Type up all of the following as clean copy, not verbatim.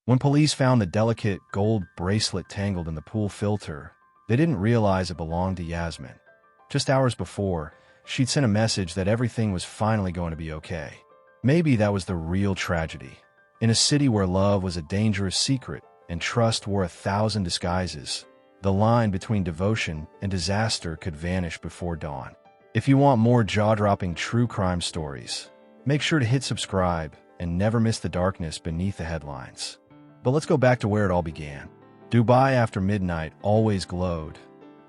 When police found the delicate gold bracelet tangled in the pool filter, they didn't realize it belonged to Yasmin. Just hours before, she'd sent a message that everything was finally going to be okay. Maybe that was the real tragedy. In a city where love was a dangerous secret and trust wore 1,000 disguises, the line between devotion and disaster could vanish before dawn. If you want more jaw-dropping true crime stories, make sure to hit subscribe and never miss the darkness beneath the headlines. But let's go back to where it all began. Dubai after midnight always glowed,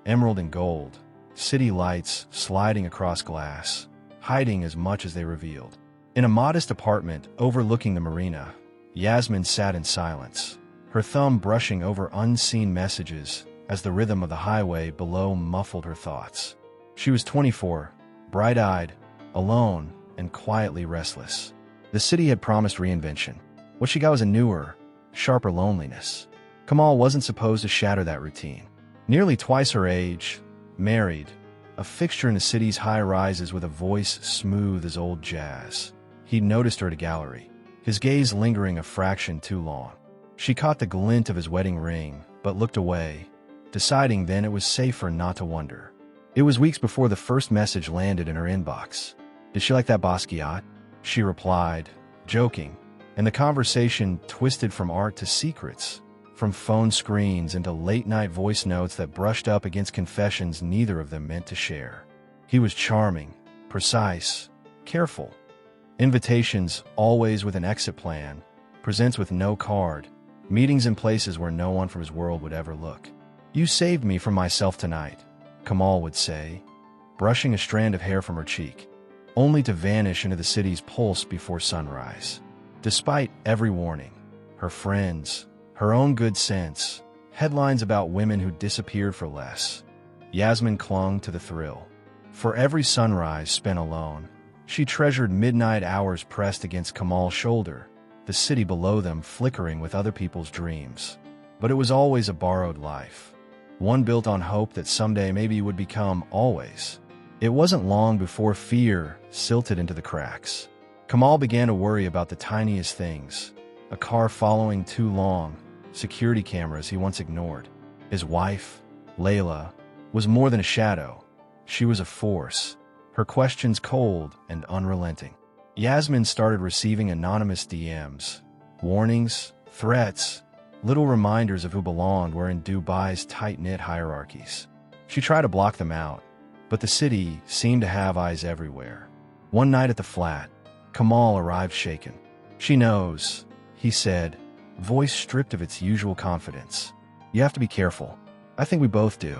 emerald and gold, city lights sliding across glass, hiding as much as they revealed. In a modest apartment overlooking the marina, Yasmin sat in silence, her thumb brushing over unseen messages as the rhythm of the highway below muffled her thoughts. She was 24, bright-eyed, alone, and quietly restless. The city had promised reinvention. What she got was a newer, sharper loneliness. Kamal wasn't supposed to shatter that routine. Nearly twice her age, married, a fixture in the city's high-rises with a voice smooth as old jazz. He'd noticed her at a gallery, his gaze lingering a fraction too long. She caught the glint of his wedding ring, but looked away, deciding then it was safer not to wonder. It was weeks before the first message landed in her inbox. "Did she like that Basquiat?" she replied, joking, and the conversation twisted from art to secrets, from phone screens into late-night voice notes that brushed up against confessions neither of them meant to share. He was charming, precise, careful. Invitations, always with an exit plan, presents with no card, meetings in places where no one from his world would ever look. "You saved me from myself tonight," Kamal would say, brushing a strand of hair from her cheek, only to vanish into the city's pulse before sunrise. Despite every warning, her friends, her own good sense, headlines about women who disappeared for less, Yasmin clung to the thrill. For every sunrise spent alone, she treasured midnight hours pressed against Kamal's shoulder, the city below them flickering with other people's dreams. But it was always a borrowed life, one built on hope that someday maybe would become always. It wasn't long before fear silted into the cracks. Kamal began to worry about the tiniest things: a car following too long, security cameras he once ignored. His wife, Layla, was more than a shadow. She was a force, her questions cold and unrelenting. Yasmin started receiving anonymous DMs, warnings, threats, little reminders of who belonged where in Dubai's tight-knit hierarchies. She tried to block them out, but the city seemed to have eyes everywhere. One night at the flat, Kamal arrived shaken. "She knows," he said, voice stripped of its usual confidence. "You have to be careful. I think we both do."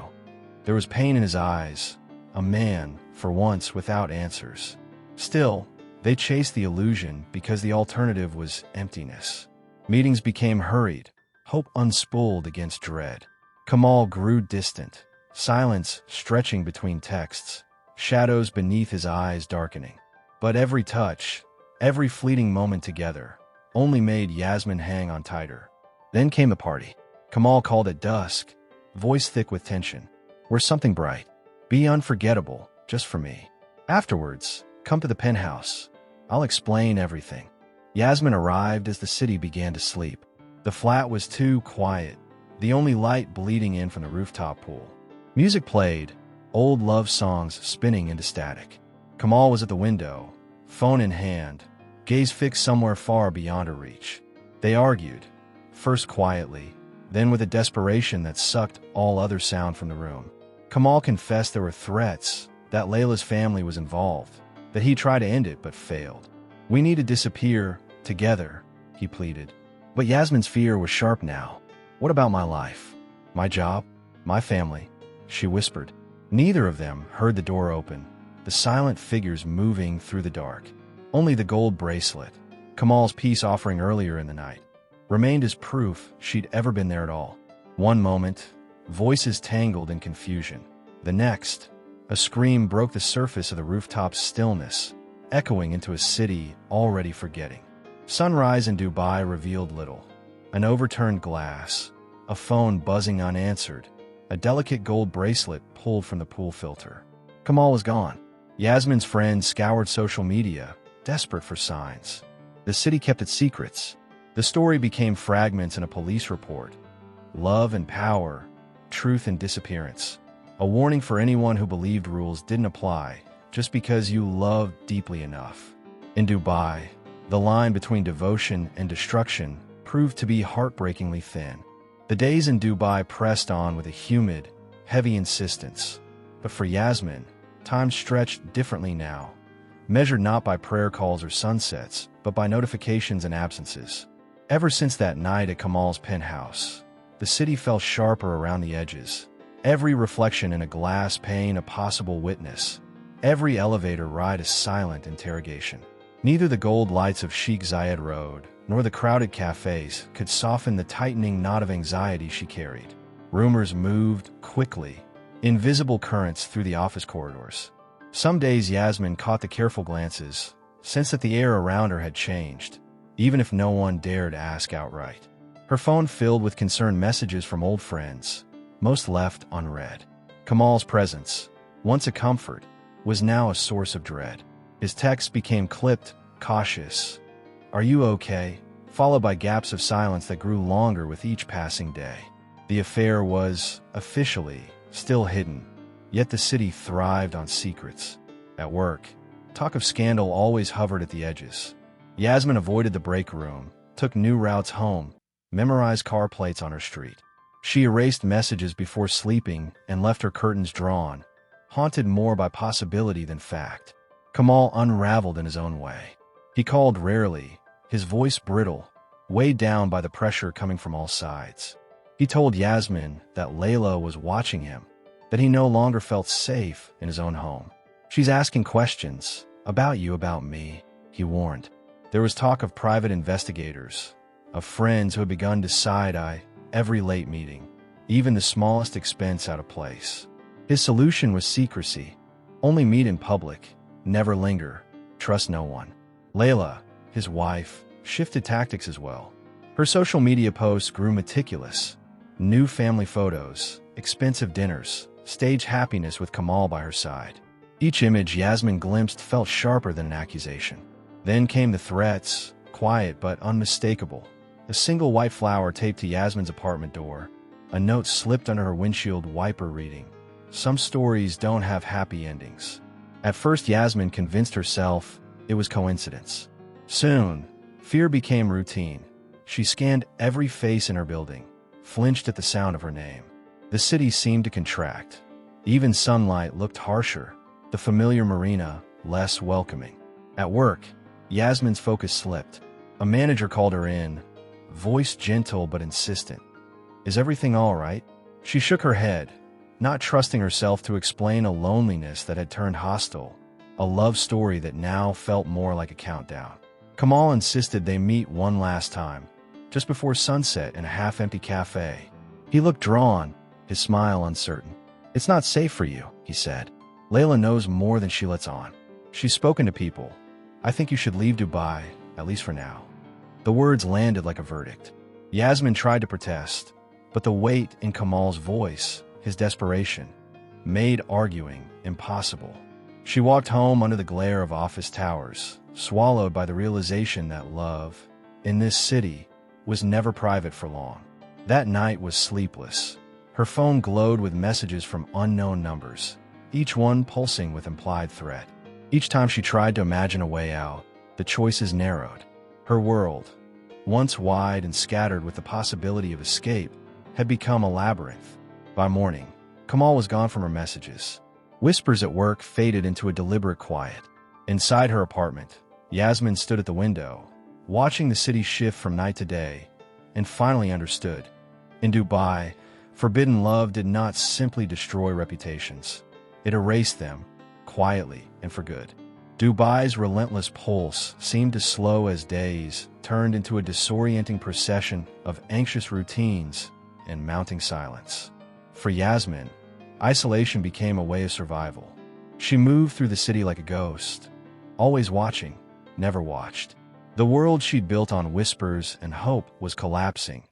There was pain in his eyes, a man, for once, without answers. Still, they chased the illusion because the alternative was emptiness. Meetings became hurried, hope unspooled against dread. Kamal grew distant, silence stretching between texts, shadows beneath his eyes darkening. But every touch, every fleeting moment together, only made Yasmin hang on tighter. Then came the party. Kamal called it dusk, voice thick with tension. "We're something bright. Be unforgettable, just for me. Afterwards, come to the penthouse. I'll explain everything." Yasmin arrived as the city began to sleep. The flat was too quiet, the only light bleeding in from the rooftop pool. Music played, old love songs spinning into static. Kamal was at the window, phone in hand, gaze fixed somewhere far beyond her reach. They argued, first quietly, then with a desperation that sucked all other sound from the room. Kamal confessed there were threats, that Layla's family was involved, that he tried to end it but failed. "We need to disappear, together," he pleaded. But Yasmin's fear was sharp now. "What about my life? My job? My family?" she whispered. Neither of them heard the door open, the silent figures moving through the dark. Only the gold bracelet, Kamal's peace offering earlier in the night, remained as proof she'd ever been there at all. One moment, voices tangled in confusion. The next, a scream broke the surface of the rooftop's stillness, echoing into a city already forgetting. Sunrise in Dubai revealed little. An overturned glass, a phone buzzing unanswered, a delicate gold bracelet pulled from the pool filter. Kamal was gone. Yasmin's friends scoured social media, desperate for signs. The city kept its secrets, The story became fragments in a police report. Love and power, truth and disappearance. A warning for anyone who believed rules didn't apply just because you loved deeply enough. In Dubai, the line between devotion and destruction proved to be heartbreakingly thin. The days in Dubai pressed on with a humid, heavy insistence. But for Yasmin, time stretched differently now, measured not by prayer calls or sunsets, but by notifications and absences. Ever since that night at Kamal's penthouse, the city fell sharper around the edges. Every reflection in a glass pane a possible witness. Every elevator ride a silent interrogation. Neither the gold lights of Sheikh Zayed Road nor the crowded cafes could soften the tightening knot of anxiety she carried. Rumors moved quickly, invisible currents through the office corridors. Some days Yasmin caught the careful glances, sensed that the air around her had changed, even if no one dared ask outright. Her phone filled with concerned messages from old friends, most left unread. Kamal's presence, once a comfort, was now a source of dread. His texts became clipped, cautious. "Are you okay?" followed by gaps of silence that grew longer with each passing day. The affair was, officially, still hidden, yet the city thrived on secrets. At work, talk of scandal always hovered at the edges. Yasmin avoided the break room, took new routes home, memorized car plates on her street. She erased messages before sleeping and left her curtains drawn, haunted more by possibility than fact. Kamal unraveled in his own way. He called rarely, his voice brittle, weighed down by the pressure coming from all sides. He told Yasmin that Layla was watching him, that he no longer felt safe in his own home. "She's asking questions, about you, about me," he warned. There was talk of private investigators, of friends who had begun to side-eye every late meeting, even the smallest expense out of place. His solution was secrecy. Only meet in public, never linger, trust no one. Layla, his wife, shifted tactics as well. Her social media posts grew meticulous. New family photos, expensive dinners, staged happiness with Kamal by her side. Each image Yasmin glimpsed felt sharper than an accusation. Then came the threats, quiet but unmistakable. A single white flower taped to Yasmin's apartment door, a note slipped under her windshield wiper reading, "Some stories don't have happy endings." At first Yasmin convinced herself it was coincidence. Soon, fear became routine. She scanned every face in her building, flinched at the sound of her name. The city seemed to contract. Even sunlight looked harsher, the familiar marina less welcoming. At work, Yasmin's focus slipped. A manager called her in, voice gentle but insistent. "Is everything all right?" She shook her head, not trusting herself to explain a loneliness that had turned hostile, a love story that now felt more like a countdown. Kamal insisted they meet one last time, just before sunset in a half-empty cafe. He looked drawn, his smile uncertain. "It's not safe for you," he said. "Layla knows more than she lets on. She's spoken to people. I think you should leave Dubai, at least for now." The words landed like a verdict. Yasmin tried to protest, but the weight in Kamal's voice, his desperation, made arguing impossible. She walked home under the glare of office towers, swallowed by the realization that love, in this city, was never private for long. That night was sleepless. Her phone glowed with messages from unknown numbers, each one pulsing with implied threat. Each time she tried to imagine a way out, the choices narrowed. Her world, once wide and scattered with the possibility of escape, had become a labyrinth. By morning, Kamal was gone from her messages. Whispers at work faded into a deliberate quiet. Inside her apartment, Yasmin stood at the window, watching the city shift from night to day, and finally understood. In Dubai, forbidden love did not simply destroy reputations. It erased them, quietly and for good. Dubai's relentless pulse seemed to slow as days turned into a disorienting procession of anxious routines and mounting silence. For Yasmin, isolation became a way of survival. She moved through the city like a ghost, always watching, never watched. The world she'd built on whispers and hope was collapsing,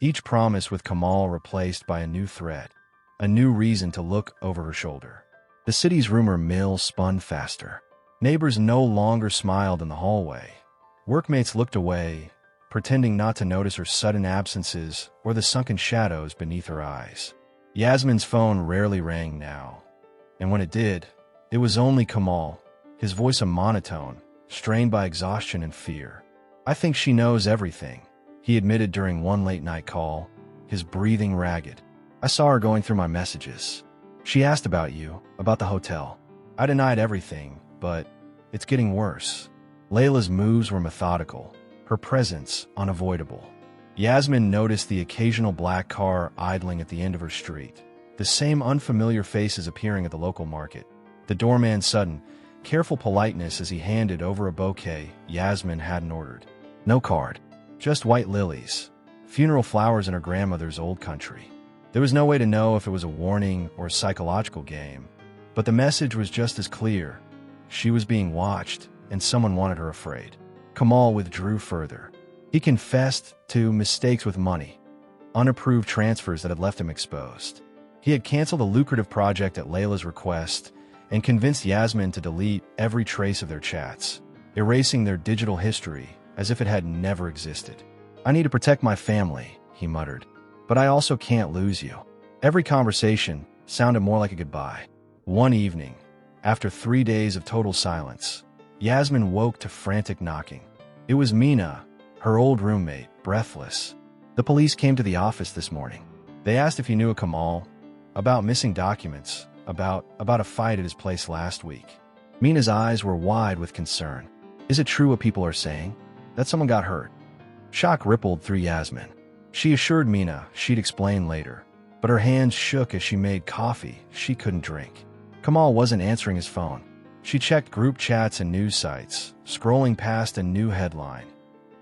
each promise with Kamal replaced by a new threat, a new reason to look over her shoulder. The city's rumor mill spun faster. Neighbors no longer smiled in the hallway. Workmates looked away, pretending not to notice her sudden absences or the sunken shadows beneath her eyes. Yasmin's phone rarely rang now, and when it did, it was only Kamal, his voice a monotone, strained by exhaustion and fear. "I think she knows everything," he admitted during one late-night call, his breathing ragged. "I saw her going through my messages. She asked about you, about the hotel. I denied everything, but it's getting worse." Layla's moves were methodical, her presence unavoidable. Yasmin noticed the occasional black car idling at the end of her street, the same unfamiliar faces appearing at the local market. The doorman's sudden, careful politeness as he handed over a bouquet Yasmin hadn't ordered. No card, just white lilies, funeral flowers in her grandmother's old country. There was no way to know if it was a warning or a psychological game, but the message was just as clear. She was being watched, and someone wanted her afraid. Kamal withdrew further. He confessed to mistakes with money, unapproved transfers that had left him exposed. He had canceled a lucrative project at Layla's request and convinced Yasmin to delete every trace of their chats, erasing their digital history as if it had never existed. "I need to protect my family," he muttered, "but I also can't lose you." Every conversation sounded more like a goodbye. One evening, after 3 days of total silence, Yasmin woke to frantic knocking. It was Mina, her old roommate, breathless. "The police came to the office this morning. They asked if you knew a Kamal, about missing documents, about a fight at his place last week." Mina's eyes were wide with concern. "Is it true what people are saying? That someone got hurt?" Shock rippled through Yasmin. She assured Mina she'd explain later, but her hands shook as she made coffee she couldn't drink. Kamal wasn't answering his phone. She checked group chats and news sites, scrolling past a new headline.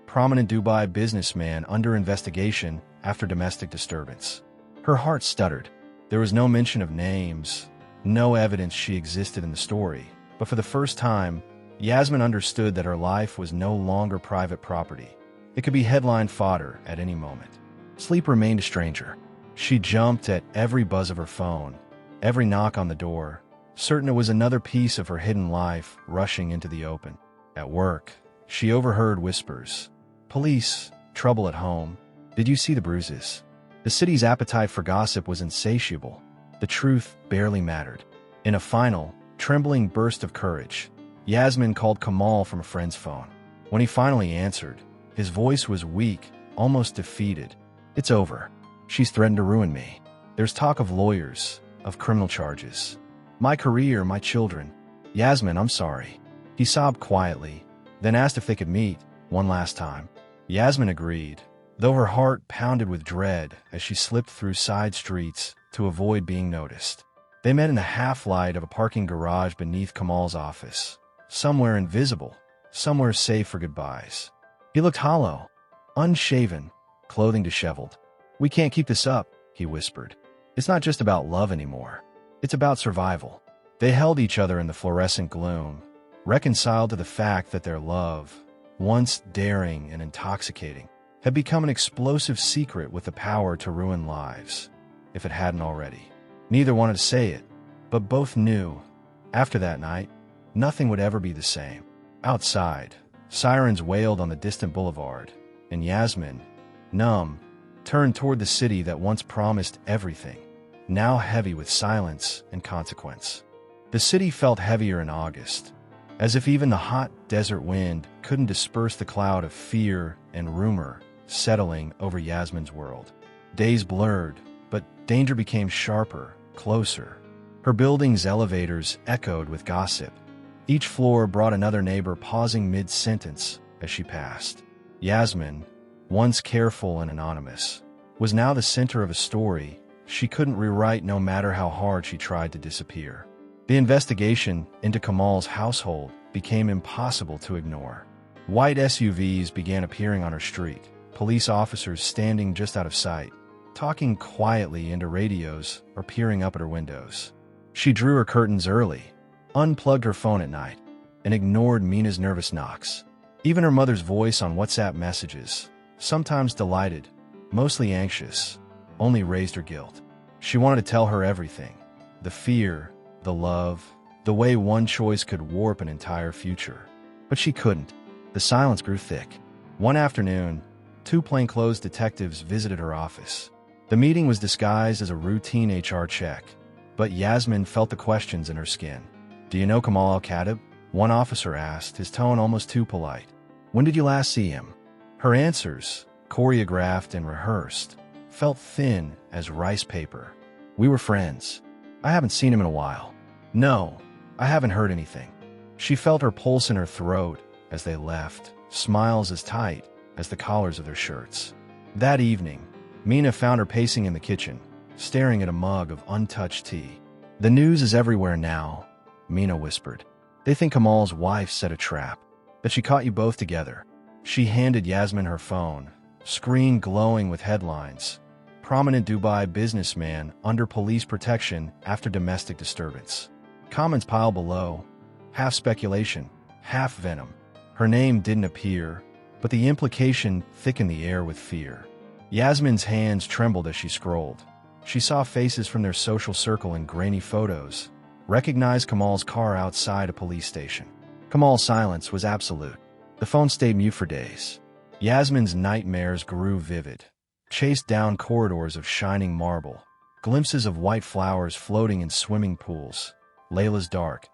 "Prominent Dubai businessman under investigation after domestic disturbance." Her heart stuttered. There was no mention of names, no evidence she existed in the story, but for the first time, Yasmin understood that her life was no longer private property. It could be headline fodder at any moment. Sleep remained a stranger. She jumped at every buzz of her phone, every knock on the door, certain it was another piece of her hidden life rushing into the open. At work, she overheard whispers. "Police, trouble at home. Did you see the bruises?" The city's appetite for gossip was insatiable. The truth barely mattered. In a final, trembling burst of courage, Yasmin called Kamal from a friend's phone. When he finally answered, his voice was weak, almost defeated. "It's over. She's threatened to ruin me. There's talk of lawyers, of criminal charges. My career, my children. Yasmin, I'm sorry." He sobbed quietly, then asked if they could meet one last time. Yasmin agreed, though her heart pounded with dread as she slipped through side streets to avoid being noticed. They met in the half-light of a parking garage beneath Kamal's office, somewhere invisible, somewhere safe for goodbyes. He looked hollow, unshaven, clothing disheveled. "We can't keep this up," he whispered. "It's not just about love anymore. It's about survival." They held each other in the fluorescent gloom, reconciled to the fact that their love, once daring and intoxicating, had become an explosive secret with the power to ruin lives, if it hadn't already. Neither wanted to say it, but both knew, after that night, nothing would ever be the same. Outside, sirens wailed on the distant boulevard, and Yasmin, numb, turned toward the city that once promised everything, now heavy with silence and consequence. The city felt heavier in August, as if even the hot desert wind couldn't disperse the cloud of fear and rumor settling over Yasmin's world. Days blurred, but danger became sharper, closer. Her building's elevators echoed with gossip. Each floor brought another neighbor pausing mid-sentence as she passed. Yasmin, once careful and anonymous, was now the center of a story she couldn't rewrite no matter how hard she tried to disappear. The investigation into Kamal's household became impossible to ignore. White SUVs began appearing on her street, police officers standing just out of sight, talking quietly into radios or peering up at her windows. She drew her curtains early, unplugged her phone at night, and ignored Mina's nervous knocks. Even her mother's voice on WhatsApp messages, sometimes delighted, mostly anxious, only raised her guilt. She wanted to tell her everything. The fear, the love, the way one choice could warp an entire future. But she couldn't. The silence grew thick. One afternoon, Two plainclothes detectives visited her office. The meeting was disguised as a routine HR check, but Yasmin felt the questions in her skin. "Do you know Kamal Al-Khatib?" one officer asked, his tone almost too polite. "When did you last see him?" Her answers, choreographed and rehearsed, felt thin as rice paper. "We were friends. I haven't seen him in a while." "No, I haven't heard anything." She felt her pulse in her throat as they left, smiles as tight as the collars of their shirts. That evening, Mina found her pacing in the kitchen, staring at a mug of untouched tea. "The news is everywhere now," Mina whispered. "They think Kamal's wife set a trap, that she caught you both together." She handed Yasmin her phone, screen glowing with headlines. "Prominent Dubai businessman under police protection after domestic disturbance." Comments piled below, half speculation, half venom. Her name didn't appear, but the implication thickened the air with fear. Yasmin's hands trembled as she scrolled. She saw faces from their social circle in grainy photos, recognized Kamal's car outside a police station. Kamal's silence was absolute. The phone stayed mute for days. Yasmin's nightmares grew vivid, chased down corridors of shining marble, glimpses of white flowers floating in swimming pools, Layla's dark,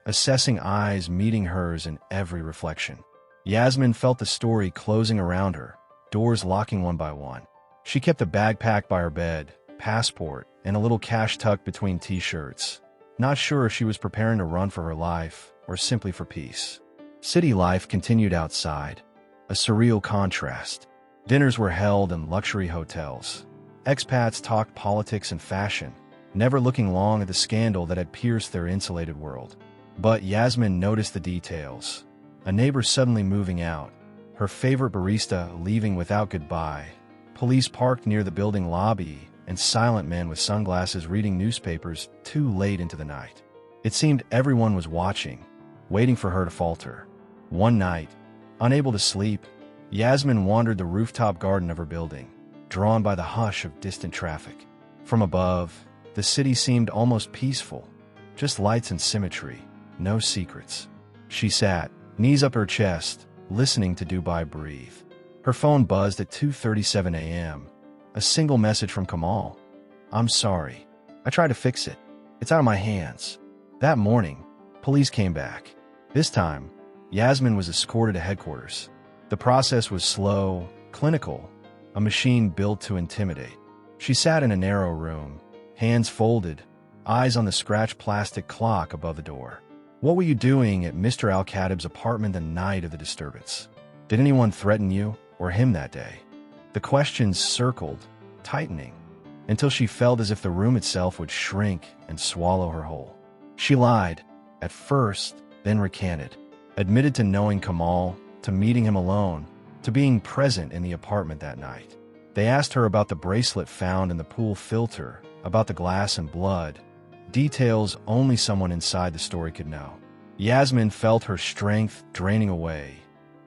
assessing eyes meeting hers in every reflection. Yasmin felt the story closing around her, doors locking one by one. She kept a backpack by her bed, passport, and a little cash tucked between t-shirts, not sure if she was preparing to run for her life or simply for peace. City life continued outside, a surreal contrast. Dinners were held in luxury hotels. Expats talked politics and fashion, never looking long at the scandal that had pierced their insulated world. But Yasmin noticed the details. A neighbor suddenly moving out, her favorite barista leaving without goodbye, police parked near the building lobby, and silent men with sunglasses reading newspapers too late into the night. It seemed everyone was watching, waiting for her to falter. One night, unable to sleep, Yasmin wandered the rooftop garden of her building, drawn by the hush of distant traffic. From above, the city seemed almost peaceful, just lights and symmetry, no secrets. She sat, knees up her chest, listening to Dubai breathe. Her phone buzzed at 2:37 a.m. A single message from Kamal. "I'm sorry. I tried to fix it. It's out of my hands." That morning, police came back. This time, Yasmin was escorted to headquarters. The process was slow, clinical, a machine built to intimidate. She sat in a narrow room, hands folded, eyes on the scratched plastic clock above the door. "What were you doing at Mr. Al-Khatib's apartment the night of the disturbance? Did anyone threaten you or him that day?" The questions circled, tightening, until she felt as if the room itself would shrink and swallow her whole. She lied, at first, then recanted, admitted to knowing Kamal, to meeting him alone, to being present in the apartment that night. They asked her about the bracelet found in the pool filter, about the glass and blood, details only someone inside the story could know. Yasmin felt her strength draining away,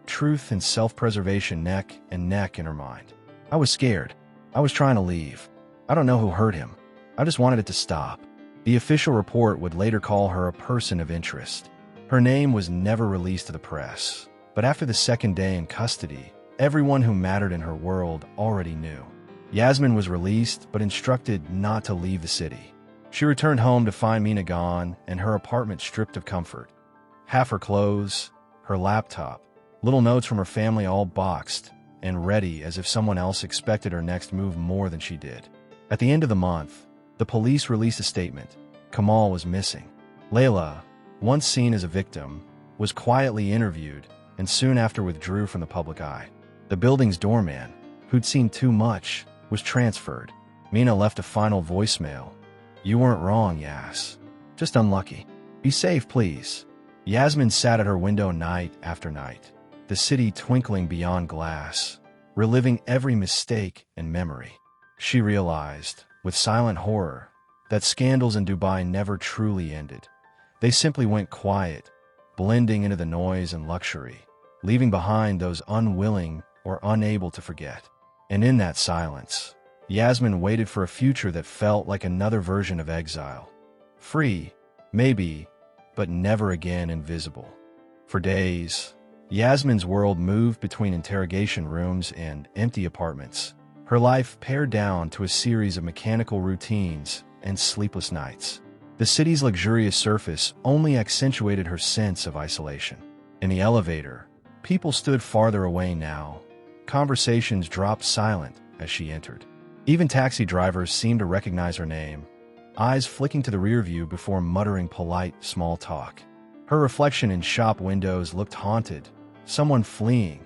truth and self-preservation neck and neck in her mind. "I was scared. I was trying to leave. I don't know who hurt him. I just wanted it to stop." The official report would later call her a person of interest. Her name was never released to the press, but after the second day in custody, everyone who mattered in her world already knew. Yasmin was released but instructed not to leave the city. She returned home to find Mina gone and her apartment stripped of comfort. Half her clothes, her laptop, little notes from her family all boxed and ready as if someone else expected her next move more than she did. At the end of the month, the police released a statement. Kamal was missing. Layla, once seen as a victim, was quietly interviewed and soon after withdrew from the public eye. The building's doorman, who'd seen too much, was transferred. Mina left a final voicemail. "You weren't wrong, Yas. Just unlucky. Be safe, please." Yasmin sat at her window night after night, the city twinkling beyond glass, reliving every mistake and memory. She realized, with silent horror, that scandals in Dubai never truly ended. They simply went quiet, blending into the noise and luxury, leaving behind those unwilling or unable to forget. And in that silence, Yasmin waited for a future that felt like another version of exile. Free, maybe, but never again invisible. For days, Yasmin's world moved between interrogation rooms and empty apartments. Her life pared down to a series of mechanical routines and sleepless nights. The city's luxurious surface only accentuated her sense of isolation. In the elevator, people stood farther away now. Conversations dropped silent as she entered. Even taxi drivers seemed to recognize her name, eyes flicking to the rear view before muttering polite small talk. Her reflection in shop windows looked haunted, someone fleeing,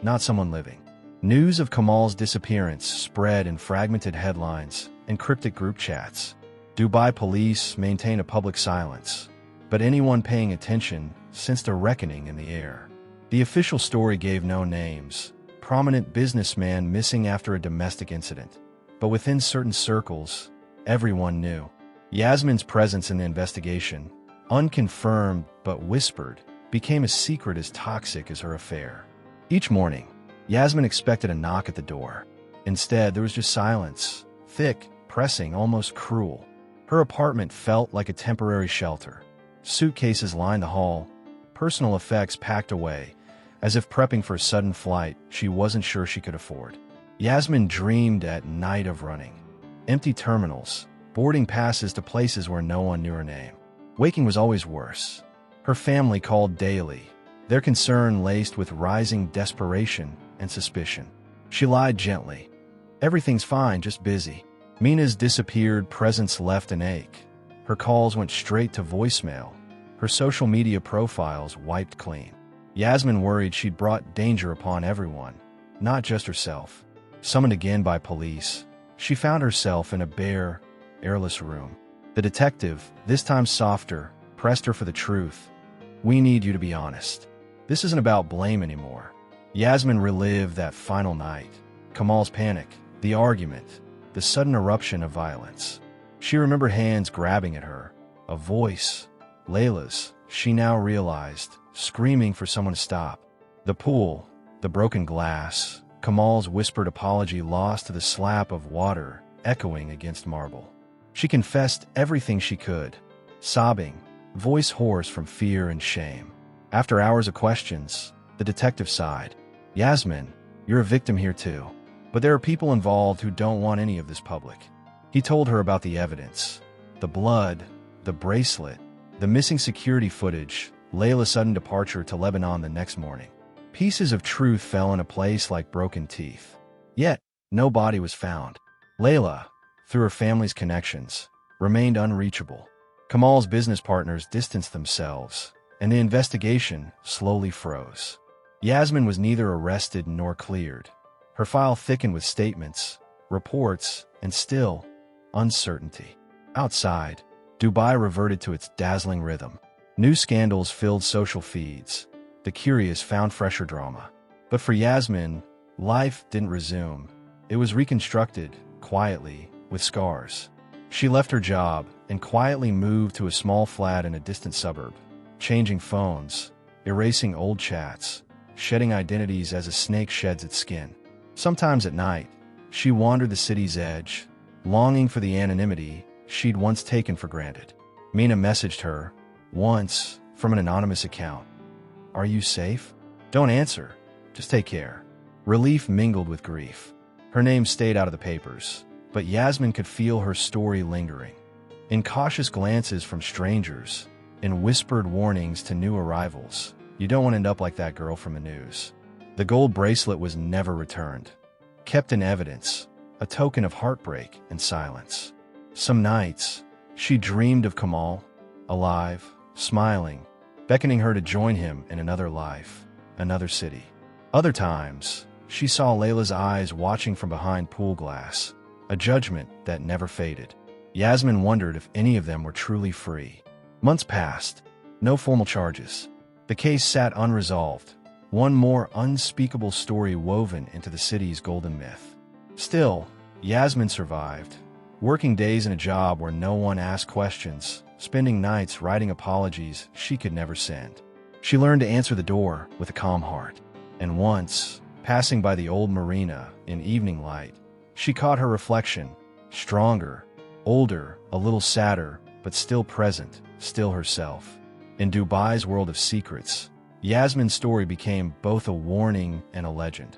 not someone living. News of Kamal's disappearance spread in fragmented headlines and cryptic group chats. Dubai police maintained a public silence, but anyone paying attention sensed a reckoning in the air. The official story gave no names. Prominent businessman missing after a domestic incident. But within certain circles, everyone knew. Yasmin's presence in the investigation, unconfirmed but whispered, became a secret as toxic as her affair. Each morning, Yasmin expected a knock at the door. Instead, there was just silence, thick, pressing, almost cruel. Her apartment felt like a temporary shelter. Suitcases lined the hall, personal effects packed away, as if prepping for a sudden flight she wasn't sure she could afford. Yasmin dreamed at night of running. Empty terminals, boarding passes to places where no one knew her name. Waking was always worse. Her family called daily, their concern laced with rising desperation and suspicion. She lied gently. Everything's fine, just busy. Mina's disappeared presence left an ache. Her calls went straight to voicemail. Her social media profiles wiped clean. Yasmin worried she'd brought danger upon everyone, not just herself. Summoned again by police, she found herself in a bare, airless room. The detective, this time softer, pressed her for the truth. "We need you to be honest. This isn't about blame anymore." Yasmin relived that final night. Kamal's panic, the argument, the sudden eruption of violence. She remembered hands grabbing at her, a voice, Layla's, she now realized, screaming for someone to stop. The pool, the broken glass, Kamal's whispered apology lost to the slap of water echoing against marble. She confessed everything she could, sobbing, voice hoarse from fear and shame. After hours of questions, the detective sighed. "Yasmin, you're a victim here too. But there are people involved who don't want any of this public." He told her about the evidence, the blood, the bracelet, the missing security footage, Layla's sudden departure to Lebanon the next morning. Pieces of truth fell into place like broken teeth. Yet, no body was found. Layla, through her family's connections, remained unreachable. Kamal's business partners distanced themselves, and the investigation slowly froze. Yasmin was neither arrested nor cleared. Her file thickened with statements, reports, and still, uncertainty. Outside, Dubai reverted to its dazzling rhythm. New scandals filled social feeds. The curious found fresher drama. But for Yasmin, life didn't resume. It was reconstructed, quietly, with scars. She left her job and quietly moved to a small flat in a distant suburb, changing phones, erasing old chats, shedding identities as a snake sheds its skin. Sometimes at night, she wandered the city's edge, longing for the anonymity she'd once taken for granted. Mina messaged her, once, from an anonymous account. "Are you safe? Don't answer. Just take care." Relief mingled with grief. Her name stayed out of the papers, but Yasmin could feel her story lingering. In cautious glances from strangers, in whispered warnings to new arrivals, "You don't want to end up like that girl from the news." The gold bracelet was never returned, kept in evidence, a token of heartbreak and silence. Some nights, she dreamed of Kamal, alive, smiling, beckoning her to join him in another life, another city. Other times, she saw Layla's eyes watching from behind pool glass, a judgment that never faded. Yasmin wondered if any of them were truly free. Months passed, no formal charges. The case sat unresolved, one more unspeakable story woven into the city's golden myth. Still, Yasmin survived, working days in a job where no one asked questions, spending nights writing apologies she could never send. She learned to answer the door with a calm heart. And once, passing by the old marina in evening light, she caught her reflection, stronger, older, a little sadder, but still present, still herself. In Dubai's world of secrets, Yasmin's story became both a warning and a legend.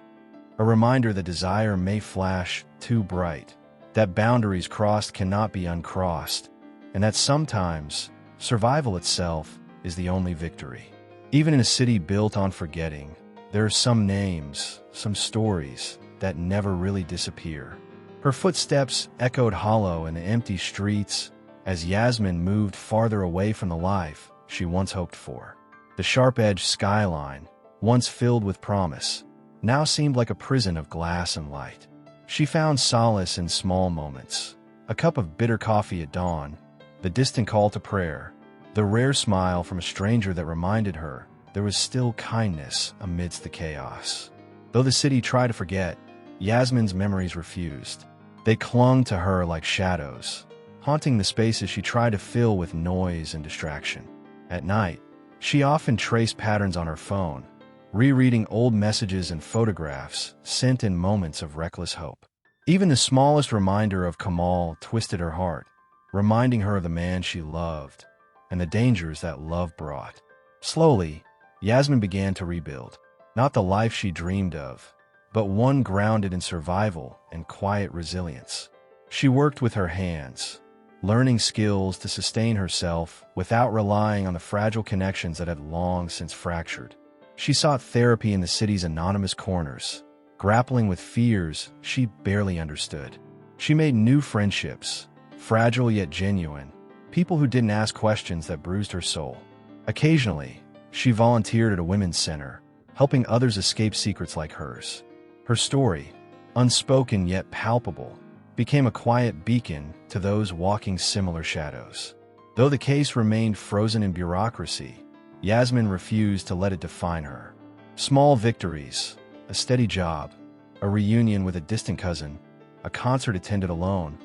A reminder that desire may flash too bright, that boundaries crossed cannot be uncrossed, and that sometimes survival itself is the only victory. Even in a city built on forgetting, there are some names, some stories that never really disappear. Her footsteps echoed hollow in the empty streets as Yasmin moved farther away from the life she once hoped for. The sharp-edged skyline, once filled with promise, now seemed like a prison of glass and light. She found solace in small moments: a cup of bitter coffee at dawn, the distant call to prayer, the rare smile from a stranger that reminded her there was still kindness amidst the chaos. Though the city tried to forget, Yasmin's memories refused. They clung to her like shadows, haunting the spaces she tried to fill with noise and distraction. At night, she often traced patterns on her phone, rereading old messages and photographs sent in moments of reckless hope. Even the smallest reminder of Kamal twisted her heart, reminding her of the man she loved and the dangers that love brought. Slowly, Yasmin began to rebuild, not the life she dreamed of, but one grounded in survival and quiet resilience. She worked with her hands, learning skills to sustain herself without relying on the fragile connections that had long since fractured. She sought therapy in the city's anonymous corners, grappling with fears she barely understood. She made new friendships, fragile yet genuine, people who didn't ask questions that bruised her soul. Occasionally, she volunteered at a women's center, helping others escape secrets like hers. Her story, unspoken yet palpable, became a quiet beacon to those walking similar shadows. Though the case remained frozen in bureaucracy, Yasmin refused to let it define her. Small victories, a steady job, a reunion with a distant cousin, a concert attended alone,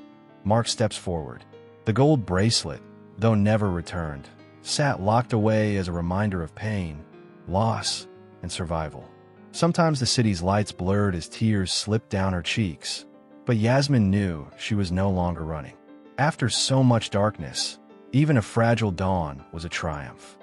marked steps forward. The gold bracelet, though never returned, sat locked away as a reminder of pain, loss, and survival. Sometimes the city's lights blurred as tears slipped down her cheeks, but Yasmin knew she was no longer running. After so much darkness, even a fragile dawn was a triumph.